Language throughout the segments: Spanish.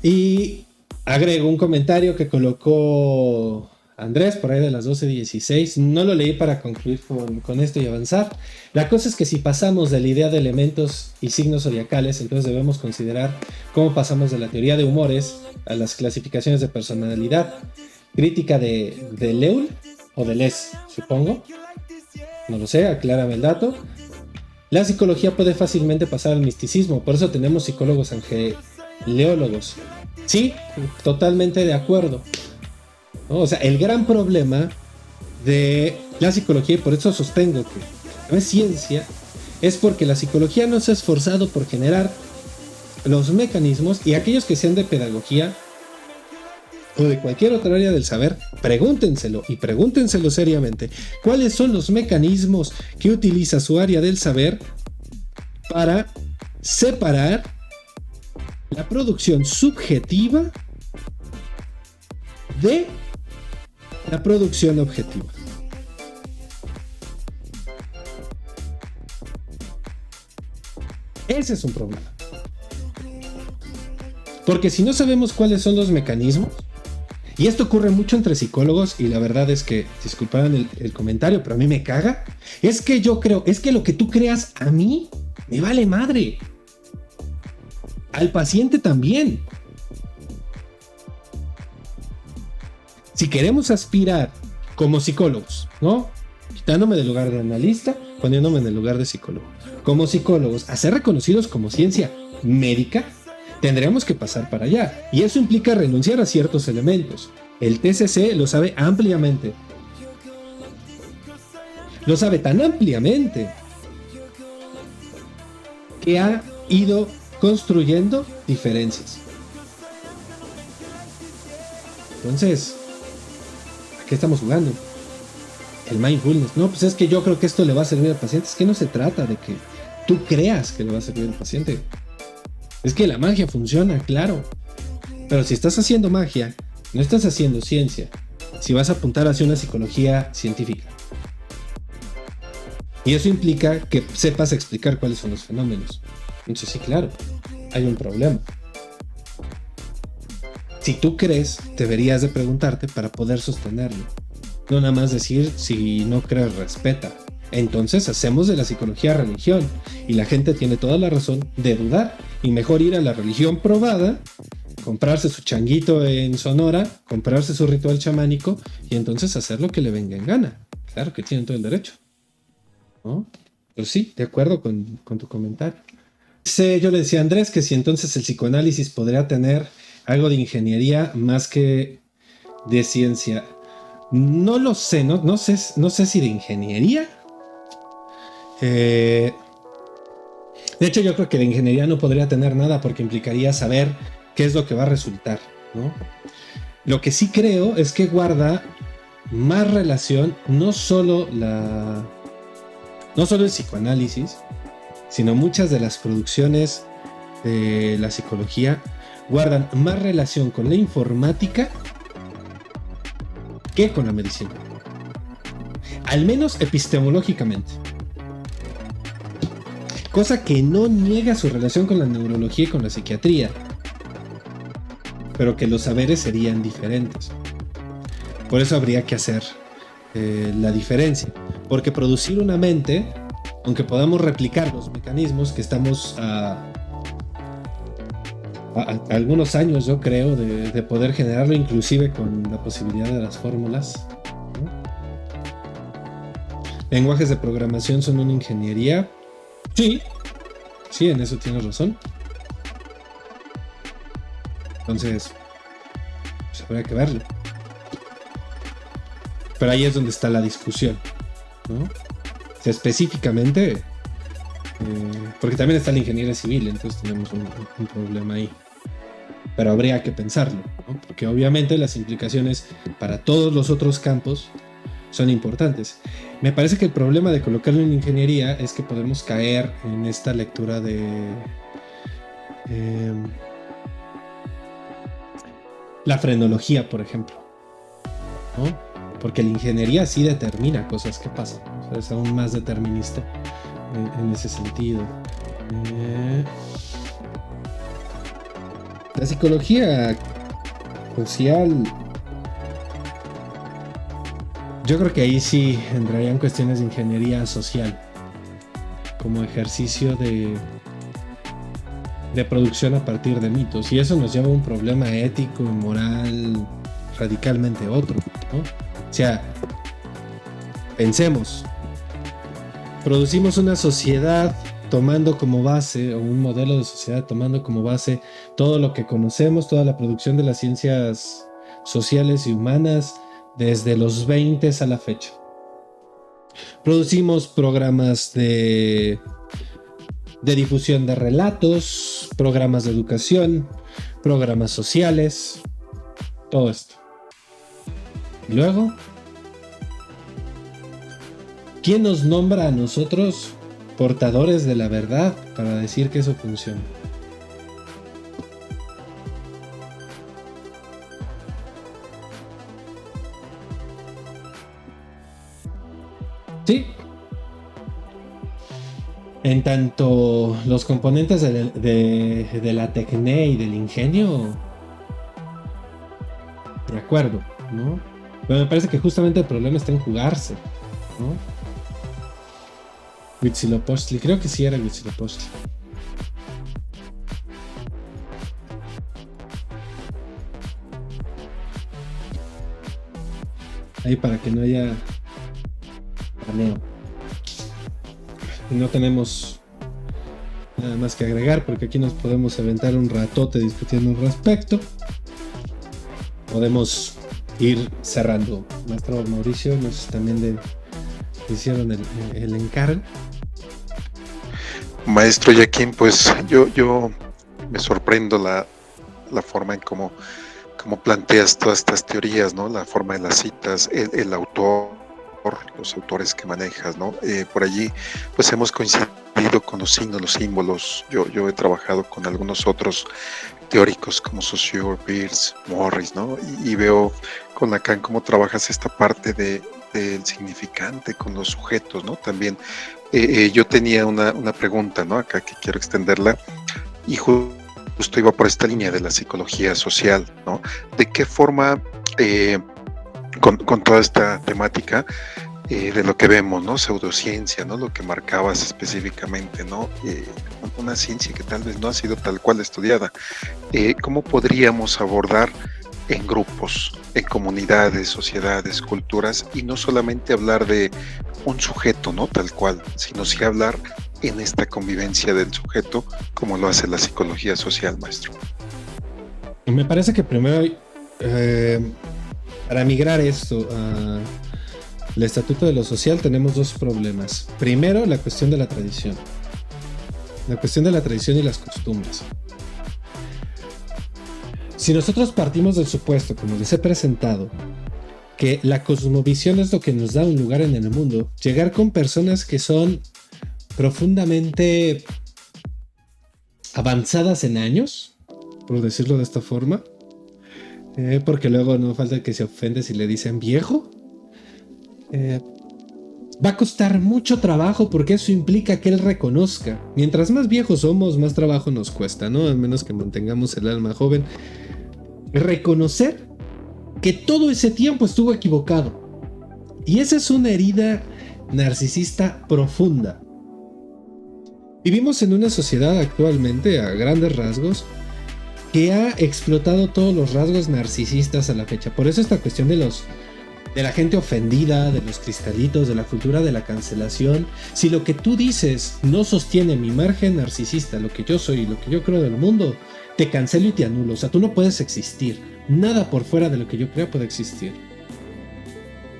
Y agrego un comentario que colocó Andrés por ahí de las 12:16. No lo leí para concluir con esto y avanzar. La cosa es que si pasamos de la idea de elementos y signos zodiacales, entonces debemos considerar cómo pasamos de la teoría de humores a las clasificaciones de personalidad. Crítica de Leul o de Les, supongo. No lo sé, aclárame el dato. La psicología puede fácilmente pasar al misticismo, por eso tenemos psicólogos angeleólogos. Sí, totalmente de acuerdo, ¿no? O sea, el gran problema de la psicología, y por eso sostengo que no es ciencia, es porque la psicología no se ha esforzado por generar los mecanismos, y aquellos que sean de pedagogía o de cualquier otra área del saber, pregúntenselo y pregúntenselo seriamente. ¿Cuáles son los mecanismos que utiliza su área del saber para separar la producción subjetiva de la producción objetiva? Ese es un problema. Porque si no sabemos cuáles son los mecanismos, y esto ocurre mucho entre psicólogos, y la verdad es que, disculpaban el comentario, pero a mí me caga, es que yo creo, es que lo que tú creas a mí, me vale madre. Al paciente también. Si queremos aspirar como psicólogos, ¿no? Quitándome del lugar de analista, poniéndome en el lugar de psicólogo. Como psicólogos, a ser reconocidos como ciencia médica, tendríamos que pasar para allá. Y eso implica renunciar a ciertos elementos. El TCC lo sabe ampliamente. Lo sabe tan ampliamente que ha ido construyendo diferencias. Entonces, ¿a qué estamos jugando? El mindfulness. No, pues es que yo creo que esto le va a servir al paciente. Es que no se trata de que tú creas que le va a servir al paciente. Es que la magia funciona, claro. Pero si estás haciendo magia, no estás haciendo ciencia. Si vas a apuntar hacia una psicología científica. Y eso implica que sepas explicar cuáles son los fenómenos. Entonces sí, claro, hay un problema. Si tú crees, deberías de preguntarte para poder sostenerlo. No nada más decir, si no crees, respeta. Entonces hacemos de la psicología religión, y la gente tiene toda la razón de dudar, y mejor ir a la religión probada, comprarse su changuito en Sonora, comprarse su ritual chamánico, y entonces hacer lo que le venga en gana. Claro que tienen todo el derecho, ¿no? Pues sí, de acuerdo con tu comentario. Yo le decía a Andrés que si entonces el psicoanálisis podría tener algo de ingeniería más que de ciencia. No lo sé, no sé si de ingeniería. De hecho, yo creo que de ingeniería no podría tener nada porque implicaría saber qué es lo que va a resultar, ¿no? Lo que sí creo es que guarda más relación, no solo el psicoanálisis, sino muchas de las producciones de la psicología guardan más relación con la informática que con la medicina. Al menos epistemológicamente. Cosa que no niega su relación con la neurología y con la psiquiatría, pero que los saberes serían diferentes. Por eso habría que hacer la diferencia, porque producir una mente, aunque podamos replicar los mecanismos que estamos a algunos años, yo creo, de poder generarlo, inclusive con la posibilidad de las fórmulas, ¿no? Lenguajes de programación son una ingeniería. Sí, en eso tienes razón. Entonces, pues habría que verlo. Pero ahí es donde está la discusión, ¿no? O sea, específicamente, porque también está la ingeniería civil, entonces tenemos un problema ahí. Pero habría que pensarlo, ¿no? Porque obviamente las implicaciones para todos los otros campos son importantes. Me parece que el problema de colocarlo en ingeniería es que podemos caer en esta lectura de la frenología, por ejemplo, ¿no? Porque la ingeniería sí determina cosas que pasan, o sea, es aún más determinista en ese sentido. La psicología social, yo creo que ahí sí entrarían cuestiones de ingeniería social, como ejercicio de producción a partir de mitos. Y eso nos lleva a un problema ético y moral radicalmente otro, ¿no? O sea, pensemos, producimos una sociedad tomando como base, o un modelo de sociedad tomando como base todo lo que conocemos, toda la producción de las ciencias sociales y humanas desde los 20 a la fecha. Producimos programas de difusión de relatos, programas de educación, programas sociales, todo esto. Y luego, ¿quién nos nombra a nosotros portadores de la verdad para decir que eso funciona? Sí, en tanto los componentes de la tecné y del ingenio, de acuerdo, ¿no? Pero me parece que justamente el problema está en jugarse, ¿no? Huitzilopochtli, creo que sí era Huitzilopochtli. Ahí para que no haya paneo. Y no tenemos nada más que agregar porque aquí nos podemos aventar un ratote discutiendo al respecto. Podemos ir cerrando. Maestro Mauricio, no sé si también le hicieron el encargo. Maestro Joaquín, pues yo me sorprendo la forma en cómo planteas todas estas teorías, ¿no? La forma de las citas, el autor, los autores que manejas, ¿no? Por allí, pues hemos coincidido con los signos, los símbolos. Yo he trabajado con algunos otros teóricos como Saussure, Peirce, Morris, ¿no? Y veo con Lacan cómo trabajas esta parte del significante con los sujetos, ¿no? También yo tenía una pregunta, ¿no? Acá que quiero extenderla y justo iba por esta línea de la psicología social, ¿no? ¿De qué forma, con toda esta temática de lo que vemos, ¿no? Pseudociencia, ¿no? Lo que marcabas específicamente, ¿no? Una ciencia que tal vez no ha sido tal cual estudiada. ¿Cómo podríamos abordar en grupos, en comunidades, sociedades, culturas, y no solamente hablar de un sujeto, ¿no? Tal cual, sino sí hablar en esta convivencia del sujeto, como lo hace la psicología social, maestro? Me parece que primero, para migrar esto al estatuto de lo social, tenemos dos problemas. Primero, la cuestión de la tradición. La cuestión de la tradición y las costumbres. Si nosotros partimos del supuesto, como les he presentado, que la cosmovisión es lo que nos da un lugar en el mundo, llegar con personas que son profundamente avanzadas en años, por decirlo de esta forma, porque luego no falta que se ofende si le dicen viejo, va a costar mucho trabajo porque eso implica que él reconozca. Mientras más viejos somos, más trabajo nos cuesta, ¿no? A menos que mantengamos el alma joven. Reconocer que todo ese tiempo estuvo equivocado. Y esa es una herida narcisista profunda. Vivimos en una sociedad actualmente, a grandes rasgos, que ha explotado todos los rasgos narcisistas a la fecha. Por eso esta cuestión de la gente ofendida, de los cristalitos, de la cultura de la cancelación. Si lo que tú dices no sostiene mi margen narcisista, lo que yo soy y lo que yo creo del mundo, te cancelo y te anulo. O sea, tú no puedes existir. Nada por fuera de lo que yo creo puede existir.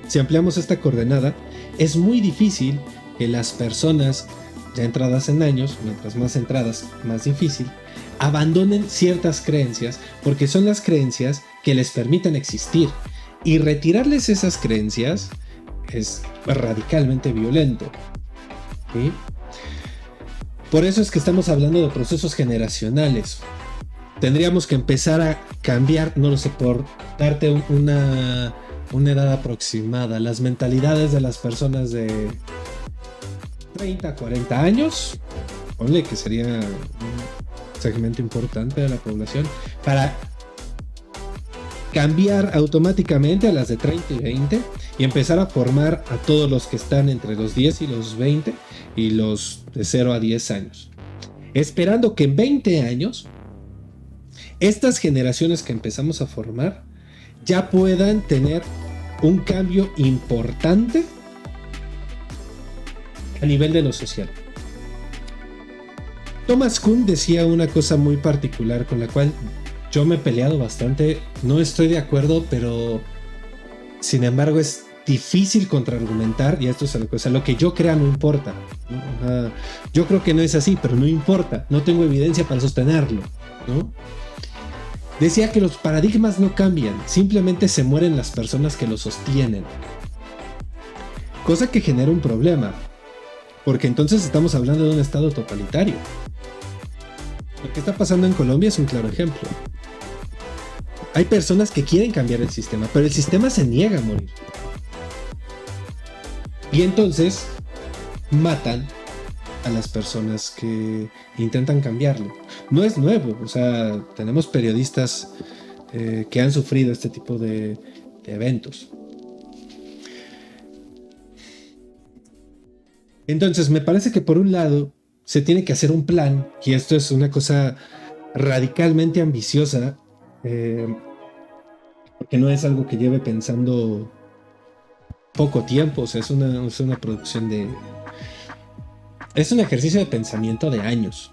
Si ampliamos esta coordenada, es muy difícil que las personas ya entradas en años, mientras más entradas, más difícil, abandonen ciertas creencias, porque son las creencias que les permiten existir. Y retirarles esas creencias es radicalmente violento, ¿sí? Por eso es que estamos hablando de procesos generacionales. Tendríamos que empezar a cambiar, no lo sé, por darte una edad aproximada, las mentalidades de las personas de 30, 40 años, ponle que sería segmento importante de la población, para cambiar automáticamente a las de 30 y 20 y empezar a formar a todos los que están entre los 10 y los 20 y los de 0 a 10 años. Esperando que en 20 años estas generaciones que empezamos a formar ya puedan tener un cambio importante a nivel de lo social. Thomas Kuhn decía una cosa muy particular con la cual yo me he peleado bastante. No estoy de acuerdo, pero sin embargo es difícil contraargumentar, y esto es algo, o sea, lo que yo crea no importa. Yo creo que no es así, pero no importa. No tengo evidencia para sostenerlo, ¿no? Decía que los paradigmas no cambian, simplemente se mueren las personas que los sostienen. Cosa que genera un problema, porque entonces estamos hablando de un estado totalitario. Lo que está pasando en Colombia es un claro ejemplo. Hay personas que quieren cambiar el sistema, pero el sistema se niega a morir. Y entonces matan a las personas que intentan cambiarlo. No es nuevo, o sea, tenemos periodistas que han sufrido este tipo de eventos. Entonces, me parece que por un lado se tiene que hacer un plan, y esto es una cosa radicalmente ambiciosa, porque no es algo que lleve pensando poco tiempo, o sea, es una producción de... Es un ejercicio de pensamiento de años,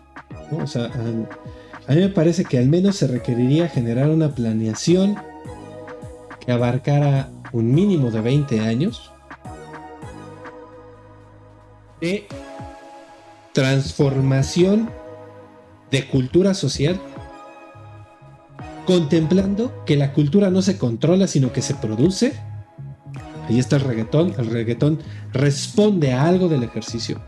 ¿no? O sea, a mí me parece que al menos se requeriría generar una planeación que abarcara un mínimo de 20 años de transformación de cultura social, contemplando que la cultura no se controla, sino que se produce. Ahí está el reggaetón. El reggaetón responde a algo del ejercicio.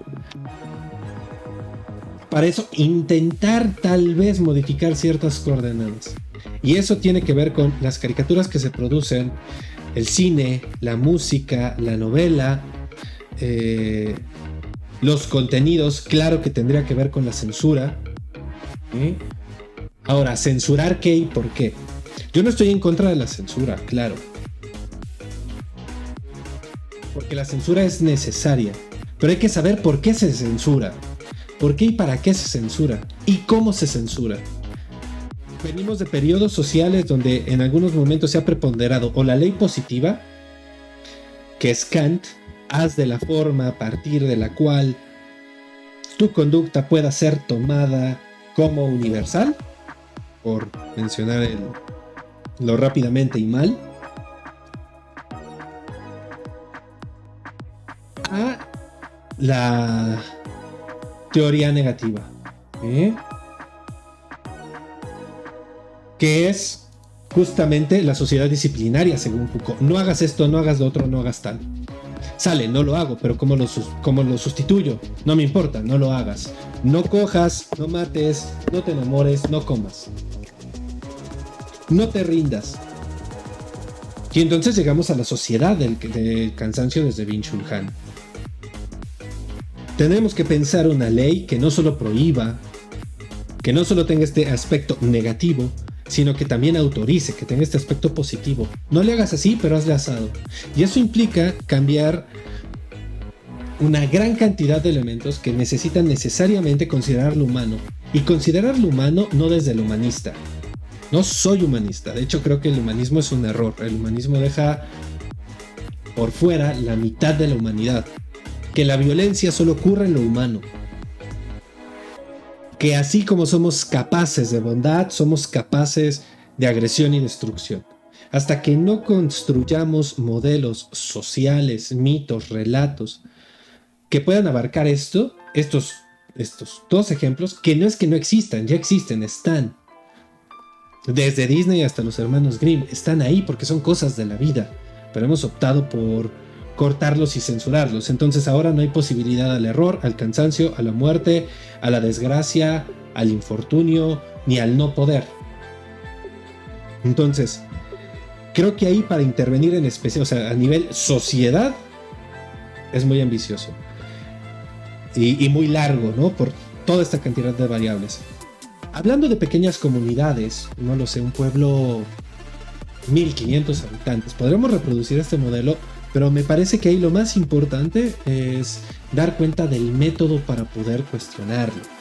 Para eso, intentar tal vez modificar ciertas coordenadas. Y eso tiene que ver con las caricaturas que se producen, el cine, la música, la novela, los contenidos. Claro que tendría que ver con la censura. Ahora, ¿censurar qué y por qué? Yo no estoy en contra de la censura, claro. Porque la censura es necesaria. Pero hay que saber por qué se censura. ¿Por qué y para qué se censura? ¿Y cómo se censura? Venimos de periodos sociales donde en algunos momentos se ha preponderado o la ley positiva, que es Kant, haz de la forma a partir de la cual tu conducta pueda ser tomada como universal, por mencionar lo rápidamente y mal, a la teoría negativa, que es justamente la sociedad disciplinaria, según Foucault. No hagas esto, no hagas lo otro, no hagas tal. Sale, no lo hago, pero ¿cómo lo sustituyo? No me importa, no lo hagas. No cojas, no mates, no te enamores, no comas. No te rindas. Y entonces llegamos a la sociedad del cansancio desde Byung-Chul Han. Tenemos que pensar una ley que no solo prohíba, que no solo tenga este aspecto negativo, sino que también autorice, que tenga este aspecto positivo. No le hagas así, pero hazle asado. Y eso implica cambiar una gran cantidad de elementos que necesitan necesariamente considerar lo humano. Y considerar lo humano no desde el humanista. No soy humanista. De hecho, creo que el humanismo es un error. El humanismo deja por fuera la mitad de la humanidad. Que la violencia solo ocurre en lo humano. Que así como somos capaces de bondad, somos capaces de agresión y destrucción. Hasta que no construyamos modelos sociales, mitos, relatos que puedan abarcar estos dos ejemplos, que no es que no existan, ya existen, están. Desde Disney hasta los hermanos Grimm, están ahí porque son cosas de la vida, pero hemos optado por cortarlos y censurarlos. Entonces ahora no hay posibilidad al error, al cansancio, a la muerte, a la desgracia, al infortunio, ni al no poder. Entonces, creo que ahí para intervenir en especial, o sea, a nivel sociedad, es muy ambicioso. Y muy largo, ¿no? Por toda esta cantidad de variables. Hablando de pequeñas comunidades, no lo sé, un pueblo 1500 habitantes, podremos reproducir este modelo, pero me parece que ahí lo más importante es dar cuenta del método para poder cuestionarlo.